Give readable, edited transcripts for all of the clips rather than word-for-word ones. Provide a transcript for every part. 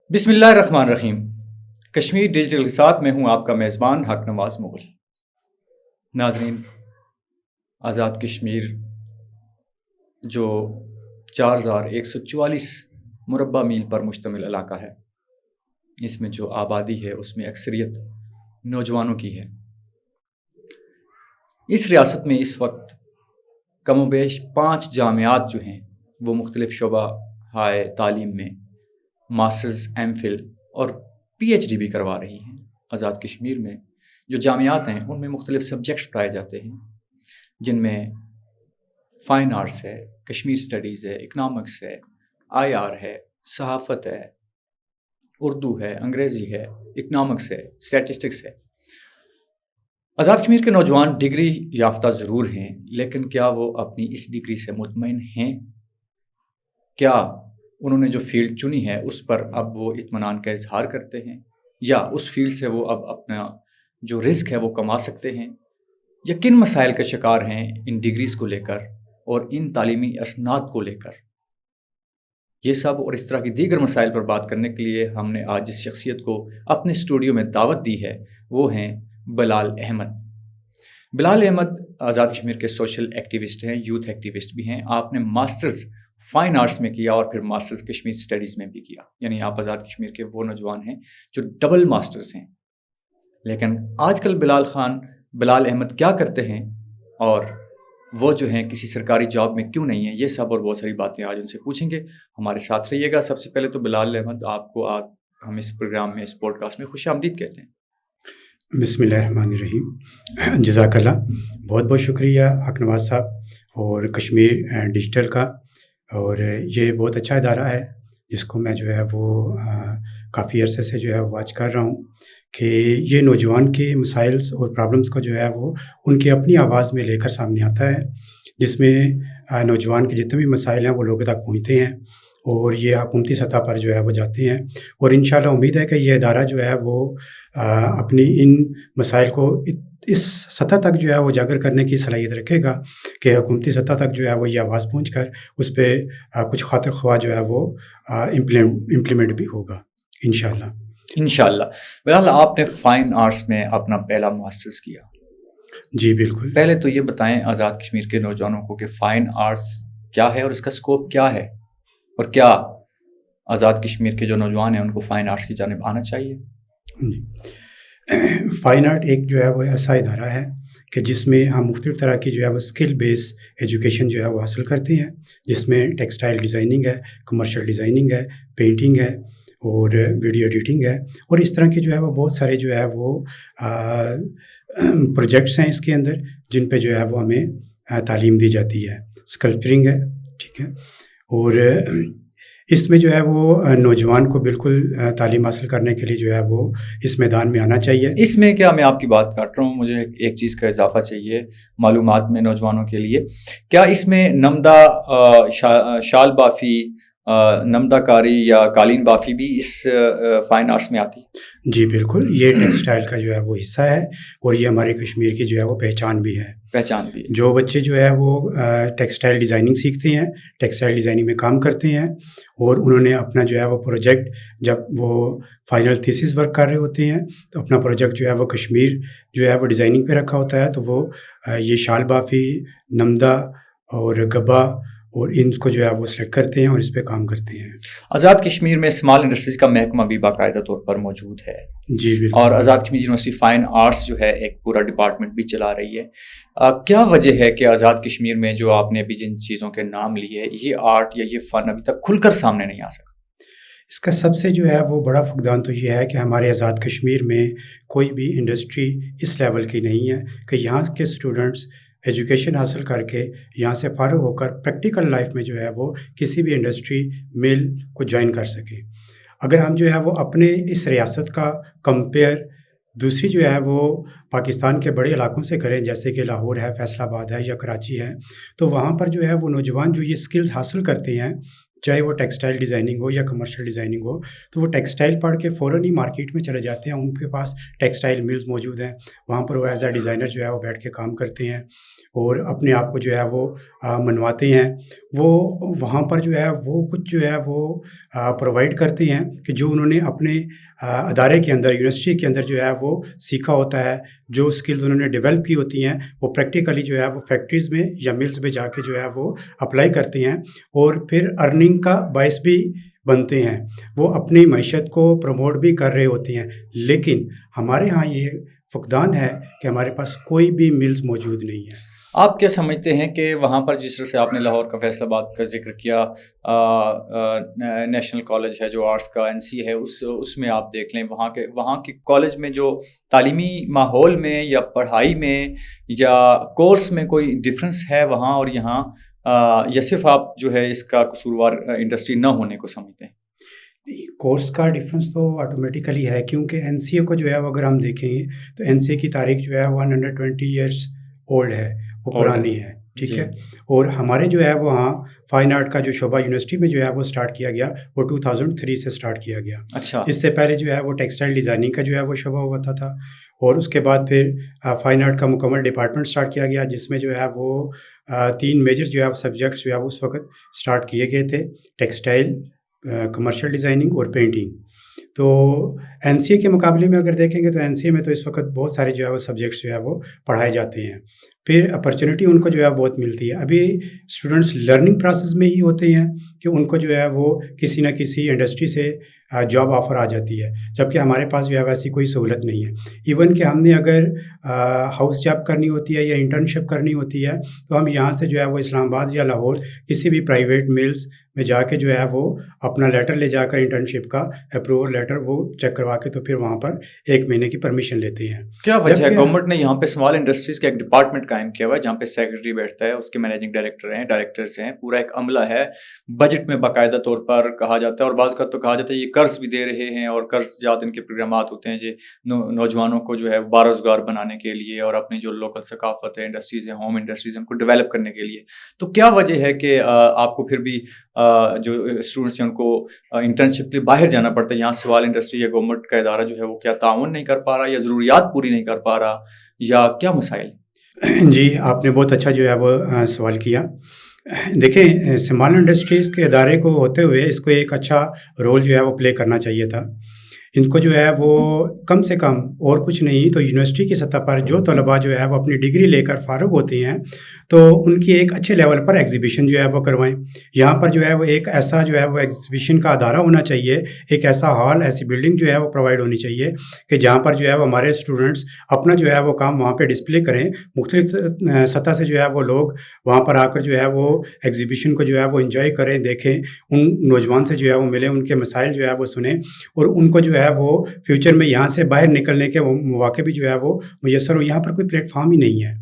بسم اللہ الرحمن الرحیم۔ کشمیر ڈیجیٹل کے ساتھ میں ہوں آپ کا میزبان حق نواز مغل۔ ناظرین، آزاد کشمیر جو 4144 مربع میل پر مشتمل علاقہ ہے، اس میں جو آبادی ہے اس میں اکثریت نوجوانوں کی ہے۔ اس ریاست میں اس وقت کم و بیش 5 جامعات جو ہیں وہ مختلف شعبہ ہائے تعلیم میں ماسٹرز، ایم فل اور پی ایچ ڈی بھی کروا رہی ہیں۔ آزاد کشمیر میں جو جامعات ہیں ان میں مختلف سبجیکٹس پڑھائے جاتے ہیں، جن میں فائن آرٹس ہے، کشمیر اسٹڈیز ہے، اکنامکس ہے، آئی آر ہے، صحافت ہے، اردو ہے، انگریزی ہے، اکنامکس ہے، اسٹیٹسٹکس ہے۔ آزاد کشمیر کے نوجوان ڈگری یافتہ ضرور ہیں، لیکن کیا وہ اپنی اس ڈگری سے مطمئن ہیں؟ کیا انہوں نے جو فیلڈ چنی ہے اس پر اب وہ اطمینان کا اظہار کرتے ہیں، یا اس فیلڈ سے وہ اب اپنا جو رزق ہے وہ کما سکتے ہیں؟ یا کن مسائل کا شکار ہیں ان ڈگریز کو لے کر اور ان تعلیمی اسناد کو لے کر؟ یہ سب اور اس طرح کی دیگر مسائل پر بات کرنے کے لیے ہم نے آج جس شخصیت کو اپنے اسٹوڈیو میں دعوت دی ہے وہ ہیں بلال احمد۔ بلال احمد آزاد کشمیر کے سوشل ایکٹیوسٹ ہیں، یوتھ ایکٹیوسٹ بھی ہیں۔ آپ نے ماسٹرز فائن آرٹس میں کیا اور پھر ماسٹرز کشمیر اسٹڈیز میں بھی کیا، یعنی آپ آزاد کشمیر کے وہ نوجوان ہیں جو ڈبل ماسٹرز ہیں۔ لیکن آج کل بلال احمد کیا کرتے ہیں اور وہ جو ہیں کسی سرکاری جاب میں کیوں نہیں ہیں، یہ سب اور بہت ساری باتیں آج ان سے پوچھیں گے۔ ہمارے ساتھ رہیے گا۔ سب سے پہلے تو بلال احمد، آپ کو ہم اس پروگرام میں، اس پوڈ کاسٹ میں خوش آمدید کہتے ہیں۔ بسم اللہ الرحمن الرحیم۔ جزاک اللہ، بہت بہت شکریہ حق نواز صاحب اور کشمیر ڈیجیٹل کا، اور یہ بہت اچھا ادارہ ہے جس کو میں جو ہے وہ کافی عرصے سے جو ہے واچ کر رہا ہوں کہ یہ نوجوان کے مسائلز اور پرابلمس کو جو ہے وہ ان کی اپنی آواز میں لے کر سامنے آتا ہے، جس میں نوجوان کے جتنے بھی مسائل ہیں وہ لوگوں تک پہنچتے ہیں اور یہ حکومتی سطح پر جو ہے وہ جاتے ہیں، اور انشاءاللہ امید ہے کہ یہ ادارہ جو ہے وہ اپنی ان مسائل کو اس سطح تک جو ہے وہ اجاگر کرنے کی صلاحیت رکھے گا کہ حکومتی سطح تک جو ہے وہ یہ آواز پہنچ کر اس پہ کچھ خاطر خواہ جو ہے وہ امپلیمنٹ بھی ہوگا انشاءاللہ۔ بلال، آپ نے فائن آرٹس میں اپنا پہلا ماسٹرز کیا؟ جی بالکل۔ پہلے تو یہ بتائیں آزاد کشمیر کے نوجوانوں کو کہ فائن آرٹس کیا ہے اور اس کا اسکوپ کیا ہے، اور کیا آزاد کشمیر کے جو نوجوان ہیں ان کو فائن آرٹس کی جانب آنا چاہیے؟ جی، فائن آرٹ ایک جو ہے وہ ایسا ادارہ ہے کہ جس میں ہم مختلف طرح کی جو ہے وہ اسکل بیس ایجوکیشن جو ہے وہ حاصل کرتے ہیں، جس میں ٹیکسٹائل ڈیزائننگ ہے، کمرشل ڈیزائننگ ہے، پینٹنگ ہے اور ویڈیو ایڈیٹنگ ہے، اور اس طرح کے جو ہے وہ بہت سارے جو ہے وہ پروجیکٹس ہیں اس کے اندر جن پہ جو ہے وہ ہمیں تعلیم دی جاتی ہے۔ اسکلپچرنگ ہے، ٹھیک ہے، اور اس میں جو ہے وہ نوجوان کو بالکل تعلیم حاصل کرنے کے لیے جو ہے وہ اس میدان میں آنا چاہیے۔ اس میں کیا، میں آپ کی بات کاٹ رہا ہوں، مجھے ایک چیز کا اضافہ چاہیے معلومات میں نوجوانوں کے لیے۔ کیا اس میں نمدہ شال بافی، نمدہ کاری یا قالین بافی بھی اس فائن آرٹس میں آتی ہے؟ جی بالکل، یہ ٹیکسٹائل کا جو ہے وہ حصہ ہے اور یہ ہمارے کشمیر کی جو ہے وہ پہچان بھی ہے۔ جو بچے جو ہے وہ ٹیکسٹائل ڈیزائننگ سیکھتے ہیں، ٹیکسٹائل ڈیزائننگ میں کام کرتے ہیں، اور انہوں نے اپنا جو ہے وہ پروجیکٹ جب وہ فائنل تھیسس ورک کر رہے ہوتے ہیں تو اپنا پروجیکٹ جو ہے وہ کشمیر جو ہے وہ ڈیزائننگ پہ رکھا ہوتا ہے، تو وہ یہ شال بافی، نمدہ اور گبا اور ان کو جو ہے وہ سلیکٹ کرتے ہیں اور اس پہ کام کرتے ہیں۔ آزاد کشمیر میں اسمال انڈسٹریز کا محکمہ بھی باقاعدہ طور پر موجود ہے، جی بالکل، اور Azad Kashmir university fine arts جو ہے ایک پورا ڈپارٹمنٹ بھی چلا رہی ہے۔ کیا وجہ ہے کہ آزاد کشمیر میں جو آپ نے ابھی جن چیزوں کے نام لیے، یہ آرٹ یا یہ فن ابھی تک کھل کر سامنے نہیں آ سکا؟ اس کا سب سے جو ہے وہ بڑا فقدان تو یہ ہے کہ ہمارے آزاد کشمیر میں کوئی بھی انڈسٹری اس لیول کی نہیں ہے کہ یہاں کے اسٹوڈنٹس ایجوکیشن حاصل کر کے یہاں سے فارغ ہو کر پریکٹیکل لائف میں جو ہے وہ کسی بھی انڈسٹری مل کو جوائن کر سکیں۔ اگر ہم جو ہے وہ اپنے اس ریاست کا کمپیئر دوسری جو ہے وہ پاکستان کے بڑے علاقوں سے کریں، جیسے کہ لاہور ہے، فیصل آباد ہے یا کراچی ہے، تو وہاں پر جو ہے وہ نوجوان جو یہ سکلز حاصل کرتے ہیں چاہے وہ ٹیکسٹائل ڈیزائننگ ہو یا کمرشل ڈیزائننگ ہو، تو وہ ٹیکسٹائل پڑھ کے فوراً ہی مارکیٹ میں چلے جاتے ہیں. ان کے پاس ٹیکسٹائل ملز موجود ہیں، وہاں پر وہ ایز اے ڈیزائنر جو ہے وہ بیٹھ کے کام کرتے ہیں اور اپنے آپ کو جو ہے وہ منواتے ہیں. وہ وہاں پر جو ہے وہ کچھ جو ہے وہ پرووائڈ کرتے ہیں کہ جو انہوں نے اپنے ادارے کے اندر، یونیورسٹی کے اندر جو ہے وہ سیکھا ہوتا ہے، جو اسکلز انہوں نے ڈیولپ کی ہوتی ہیں، وہ پریکٹیکلی جو ہے وہ فیکٹریز میں یا ملز میں جا کے جو ہے وہ اپلائی کرتے ہیں اور پھر ارننگ کا باعث بھی بنتے ہیں. وہ اپنی معیشت کو پروموٹ بھی کر رہے ہوتے ہیں. لیکن ہمارے ہاں یہ فقدان ہے کہ ہمارے پاس کوئی بھی ملز موجود نہیں ہے. آپ کیا سمجھتے ہیں کہ وہاں پر جس طرح سے آپ نے لاہور کا فیصل آباد کا ذکر کیا، نیشنل کالج ہے جو آرٹس کا NC ہے، اس میں آپ دیکھ لیں وہاں کے کالج میں جو تعلیمی ماحول میں یا پڑھائی میں یا کورس میں کوئی ڈفرینس ہے وہاں اور یہاں، یا صرف آپ جو ہے اس کا قصوروار انڈسٹری نہ ہونے کو سمجھتے ہیں؟ کورس کا ڈفرینس تو آٹومیٹیکلی ہے، کیونکہ NCA کو جو ہے وہ اگر ہم دیکھیں گے تو NCA کی تاریخ جو ہے 120 ایئرس اولڈ ہے، وہ پرانی ہے. ٹھیک ہے. اور ہمارے جو ہے وہاں فائن آرٹ کا جو شعبہ یونیورسٹی میں جو ہے وہ اسٹارٹ کیا گیا، وہ 2003 سے اسٹارٹ کیا گیا. اچھا. اس سے پہلے جو ہے وہ ٹیکسٹائل ڈیزائننگ کا جو ہے وہ شعبہ ہوتا تھا، اور اس کے بعد پھر فائن آرٹ کا مکمل ڈپارٹمنٹ اسٹارٹ کیا گیا، جس میں جو ہے وہ 3 میجر جو ہے سبجیکٹس جو ہے اس وقت اسٹارٹ کیے گئے تھے: ٹیکسٹائل، کمرشل ڈیزائننگ اور پینٹنگ. تو NCA کے مقابلے میں اگر دیکھیں گے تو NCA میں تو اس وقت بہت سارے جو ہے وہ سبجیکٹس جو ہے وہ پڑھائے جاتے ہیں. پھر اپرچونیٹی ان کو جو ہے بہت ملتی ہے. ابھی اسٹوڈنٹس لرننگ پروسیس میں ہی ہوتے ہیں کہ ان کو جو ہے وہ کسی نہ کسی انڈسٹری سے جاب آفر آ جاتی ہے، جبکہ ہمارے پاس جو ہے ویسی کوئی سہولت نہیں ہے. ایون کہ ہم نے اگر ہاؤس جاب کرنی ہوتی ہے یا انٹرنشپ کرنی ہوتی ہے تو ہم یہاں سے جو ہے وہ اسلام آباد یا لاہور کسی بھی پرائیویٹ ملز میں جا کے جو ہے وہ اپنا لیٹر لے جا کر انٹرنشپ کا اپروول لیٹر وہ چیک کروا کے تو پھر وہاں پر 1 مہینے کی پرمیشن لیتے ہیں. کیا وجہ ہے گورنمنٹ نے یہاں پہ اسمال انڈسٹریز کا ایک ڈپارٹمنٹ قائم کیا ہوا ہے جہاں پہ سیکرٹری بیٹھتا ہے، اس کے مینیجنگ ڈائریکٹر ہیں، ڈائریکٹرز ہیں، پورا ایک عملہ ہے، بجٹ میں باقاعدہ طور پر کہا جاتا ہے، اور بعض کا تو کہا جاتا ہے یہ قرض بھی دے رہے ہیں، اور قرض جات ان کے پروگرامات ہوتے ہیں جو نوجوانوں کو جو ہے باروزگار بنانے کے لیے اور اپنی جو لوکل ثقافت ہے، انڈسٹریز ہیں، ہوم انڈسٹریز ہیں، ان کو ڈیولپ کرنے کے لیے. تو کیا وجہ ہے کہ آپ کو پھر بھی جو اسٹوڈنٹس ہیں ان کو انٹرنشپ کے لیے باہر جانا پڑتا ہے؟ یہاں سوال انڈسٹری یا گورنمنٹ کا ادارہ جو ہے وہ کیا تعاون نہیں کر پا رہا، یا ضروریات پوری نہیں کر پا رہا، یا کیا مسائل؟ جی، آپ نے بہت اچھا جو ہے وہ سوال کیا. دیکھیں، اسمال انڈسٹریز کے ادارے کو ہوتے ہوئے اس کو ایک اچھا رول جو ہے وہ پلے کرنا چاہیے تھا. ان کو جو ہے وہ کم سے کم اور کچھ نہیں تو یونیورسٹی کی سطح پر جو طلباء جو ہے وہ اپنی ڈگری لے کر فارغ ہوتے ہیں تو ان کی ایک اچھے لیول پر ایگزیبیشن جو ہے وہ کروائیں. یہاں پر جو ہے وہ ایک ایسا جو ہے وہ ایگزیبیشن کا ادارہ ہونا چاہیے، ایک ایسا ہال، ایسی بلڈنگ جو ہے وہ پرووائڈ ہونی چاہیے کہ جہاں پر جو ہے وہ ہمارے اسٹوڈنٹس اپنا جو ہے وہ کام وہاں پہ ڈسپلے کریں. مختلف سطح سے جو ہے وہ لوگ وہاں پر آ کر جو ہے وہ ایگزیبیشن کو جو ہے وہ انجوائے کریں، دیکھیں، ان نوجوان سے جو ہے وہ ملیں، ان کے مسائل جو ہے وہ سنیں، اور ان کو جو ہے وہ فیوچر میں یہاں سے باہر نکلنے کے مواقع بھی جو ہے وہ میسر ہو. یہاں پر کوئی پلیٹ فارم ہی نہیں ہے.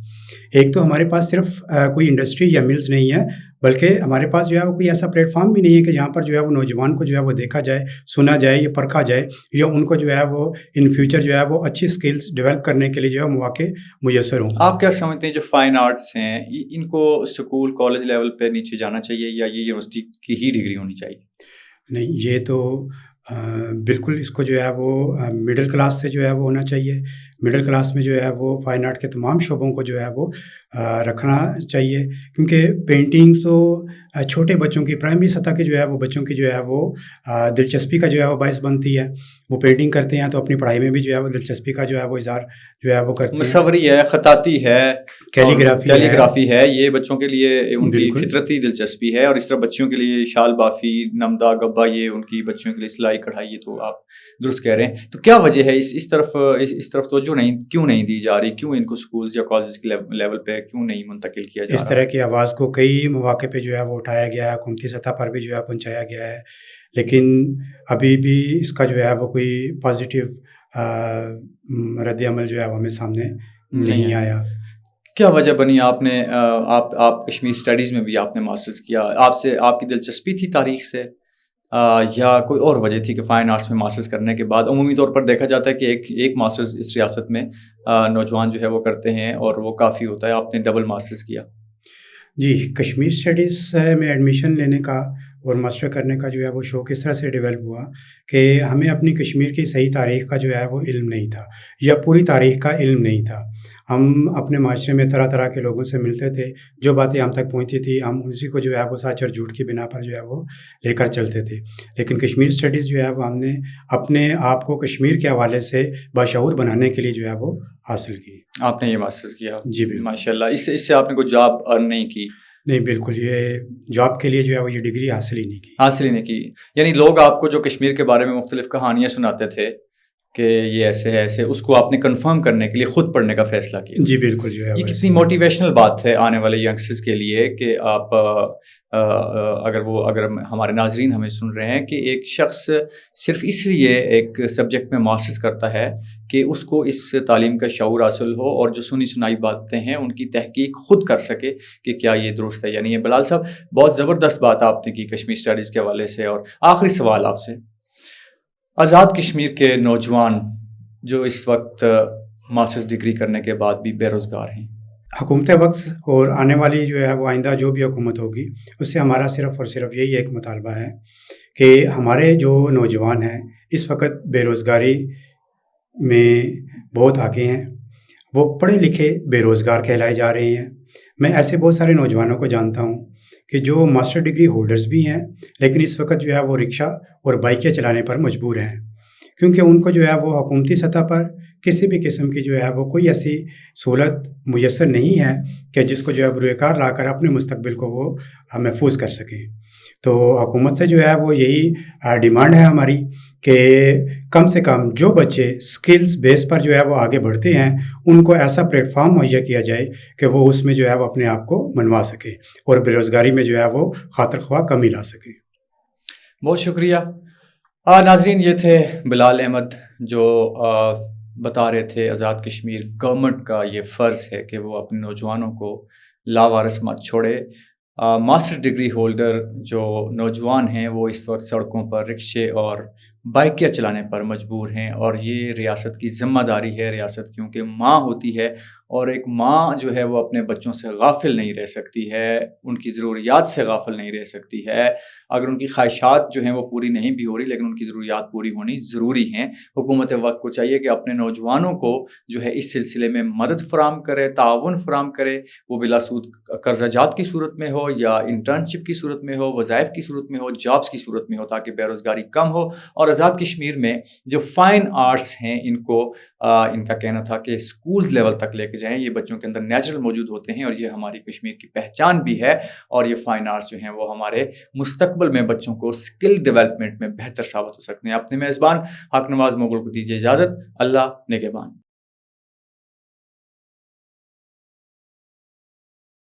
ایک تو ہمارے پاس صرف کوئی انڈسٹری یا ملز نہیں ہے، بلکہ ہمارے پاس جو ہے وہ کوئی ایسا پلیٹ فارم بھی نہیں ہے کہ جہاں پر جو ہے وہ نوجوان کو جو ہے وہ دیکھا جائے، سنا جائے یا پرکھا جائے، یا ان کو جو ہے وہ ان فیوچر جو ہے وہ اچھی سکلز ڈیولپ کرنے کے لیے جو ہے مواقع میسر ہوں. آپ کیا سمجھتے ہیں جو فائن آرٹس ہیں ان کو اسکول کالج لیول پہ نیچے جانا چاہیے یا یہ یونیورسٹی کی ہی ڈگری ہونی چاہیے؟ نہیں، یہ تو بالکل اس کو جو ہے وہ مڈل کلاس سے جو ہے وہ ہونا چاہیے. مڈل کلاس میں جو ہے وہ فائن آرٹ کے تمام شعبوں کو جو ہے وہ رکھنا چاہیے، کیونکہ پینٹنگ تو چھوٹے بچوں کی، پرائمری سطح کے جو ہے وہ بچوں کی جو ہے وہ دلچسپی کا جو ہے وہ باعث بنتی ہے. وہ پینٹنگ کرتے ہیں تو اپنی پڑھائی میں بھی جو ہے وہ دلچسپی کا جو ہے وہ اظہار جو ہے وہ کرتے ہیں. مصوری ہے، خطاطی ہے، کیلیگرافی ہے، یہ بچوں کے لیے ان کی فطرتی دلچسپی ہے. اور اس طرح بچیوں کے لیے شال بافی، نمدہ، گبا، یہ ان کی بچیوں کے لیے سلائی کڑھائی. یہ تو آپ درست کہہ رہے ہیں. تو کیا وجہ ہے اس طرف توجہ کیوں نہیں دی جا رہی؟ کیوں ان کو اسکولز یا کالجز کے لیول پہ کیوں نہیں منتقل کیا جا رہا؟ اس طرح کی آواز کو کئی مواقع پہ جو ہے وہ اٹھایا گیا ہے، حکومتی سطح پر بھی جو ہے پہنچایا گیا ہے، لیکن ابھی بھی اس کا جو ہے وہ کوئی پازیٹیو رد عمل جو ہے وہ ہمیں سامنے نہیں آیا. کیا وجہ بنی؟ آپ کشمیر اسٹڈیز میں بھی آپ نے ماسٹرز کیا، آپ کی دلچسپی تھی تاریخ سے، یا کوئی اور وجہ تھی کہ فائن آرٹس میں ماسٹرز کرنے کے بعد عمومی طور پر دیکھا جاتا ہے کہ ایک ماسٹرز اس ریاست میں نوجوان جو ہے وہ کرتے ہیں اور وہ کافی ہوتا ہے. آپ نے ڈبل ماسٹرز کیا. جی، کشمیر اسٹڈیز میں ایڈمیشن لینے کا اور ماسٹر کرنے کا جو ہے وہ شوق اس طرح سے ڈیولپ ہوا کہ ہمیں اپنی کشمیر کی صحیح تاریخ کا جو ہے وہ علم نہیں تھا، یا پوری تاریخ کا علم نہیں تھا۔ ہم اپنے معاشرے میں طرح طرح کے لوگوں سے ملتے تھے، جو باتیں ہم تک پہنچتی تھی ہم اسی کو جو ہے وہ سچ اور جھوٹ کی بنا پر جو ہے وہ لے کر چلتے تھے۔ لیکن کشمیر اسٹڈیز جو ہے وہ ہم نے اپنے آپ کو کشمیر کے حوالے سے باشعور بنانے کے لیے جو ہے وہ حاصل کی۔ آپ نے یہ ماسٹرز کیا؟ جی بالکل، ماشاء اللہ۔ اس سے آپ نے کوئی جاب ارن نہیں کی؟ نہیں بالکل، یہ جاب کے لیے جو ہے وہ یہ ڈگری حاصل ہی نہیں کی۔ حاصل ہی نہیں کی، یعنی لوگ آپ کو جو کشمیر کے بارے میں مختلف کہانیاں سناتے تھے کہ یہ ایسے ہے ایسے، اس کو آپ نے کنفرم کرنے کے لیے خود پڑھنے کا فیصلہ کیا؟ جی بالکل، جو ہے یہ کتنی موٹیویشنل بات ہے آنے والے ینگسٹرز کے لیے کہ آپ اگر ہمارے ناظرین ہمیں سن رہے ہیں کہ ایک شخص صرف اس لیے ایک سبجیکٹ میں ماسٹرز کرتا ہے کہ اس کو اس تعلیم کا شعور حاصل ہو اور جو سنی سنائی باتیں ہیں ان کی تحقیق خود کر سکے کہ کیا یہ درست ہے یا نہیں ہے۔ بلال صاحب، بہت زبردست بات آپ نے کی کشمیر اسٹڈیز کے حوالے سے، اور آخری سوال آپ سے، آزاد کشمیر کے نوجوان جو اس وقت ماسٹرز ڈگری کرنے کے بعد بھی بے روزگار ہیں، حکومت وقت اور آنے والی جو ہے وہ آئندہ جو بھی حکومت ہوگی، اس سے ہمارا صرف اور صرف یہی ایک مطالبہ ہے کہ ہمارے جو نوجوان ہیں اس وقت بے روزگاری میں بہت آگے ہیں، وہ پڑھے لکھے بے روزگار کہلائے جا رہے ہیں۔ میں ایسے بہت سارے نوجوانوں کو جانتا ہوں کہ جو ماسٹر ڈگری ہولڈرز بھی ہیں، لیکن اس وقت جو ہے وہ رکشہ اور بائکیں چلانے پر مجبور ہیں، کیونکہ ان کو جو ہے وہ حکومتی سطح پر کسی بھی قسم کی جو ہے وہ کوئی ایسی سہولت میسر نہیں ہے کہ جس کو جو ہے بروئے کار لا کر اپنے مستقبل کو وہ محفوظ کر سکیں۔ تو حکومت سے جو ہے وہ یہی ڈیمانڈ ہے ہماری کہ کم سے کم جو بچے سکلز بیس پر جو ہے وہ آگے بڑھتے ہیں ان کو ایسا پلیٹ فارم مہیا کیا جائے کہ وہ اس میں جو ہے وہ اپنے آپ کو منوا سکے اور بے روزگاری میں جو ہے وہ خاطر خواہ کمی لا سکے۔ بہت شکریہ ناظرین، یہ تھے بلال احمد جو بتا رہے تھے آزاد کشمیر گورنمنٹ کا یہ فرض ہے کہ وہ اپنے نوجوانوں کو لاوارث مت چھوڑے۔ ماسٹر ڈگری ہولڈر جو نوجوان ہیں وہ اس وقت سڑکوں پر رکشے اور بائکیں چلانے پر مجبور ہیں، اور یہ ریاست کی ذمہ داری ہے، ریاست کیونکہ ماں ہوتی ہے اور ایک ماں جو ہے وہ اپنے بچوں سے غافل نہیں رہ سکتی ہے، ان کی ضروریات سے غافل نہیں رہ سکتی ہے۔ اگر ان کی خواہشات جو ہیں وہ پوری نہیں بھی ہو رہی لیکن ان کی ضروریات پوری ہونی ضروری ہیں۔ حکومت وقت کو چاہیے کہ اپنے نوجوانوں کو جو ہے اس سلسلے میں مدد فراہم کرے، تعاون فراہم کرے، وہ بلا سود قرضہ جات کی صورت میں ہو یا انٹرنشپ کی صورت میں ہو، وظائف کی صورت میں ہو، جابس کی صورت میں ہو، تاکہ بے روزگاری کم ہو۔ اور آزاد کشمیر میں جو فائن آرٹس ہیں ان کو ان کا کہنا تھا کہ اسکولز لیول تک لے کے جائیں، یہ بچوں کے اندر نیچرل موجود ہوتے ہیں اور یہ ہماری کشمیر کی پہچان بھی ہے، اور یہ فائن آرٹس جو ہیں وہ ہمارے مستقبل میں بچوں کو اسکل ڈیولپمنٹ میں بہتر ثابت ہو سکتے ہیں۔ اپنے میزبان حق نواز مغل کو دیجیے اجازت۔ اللہ نگہبان۔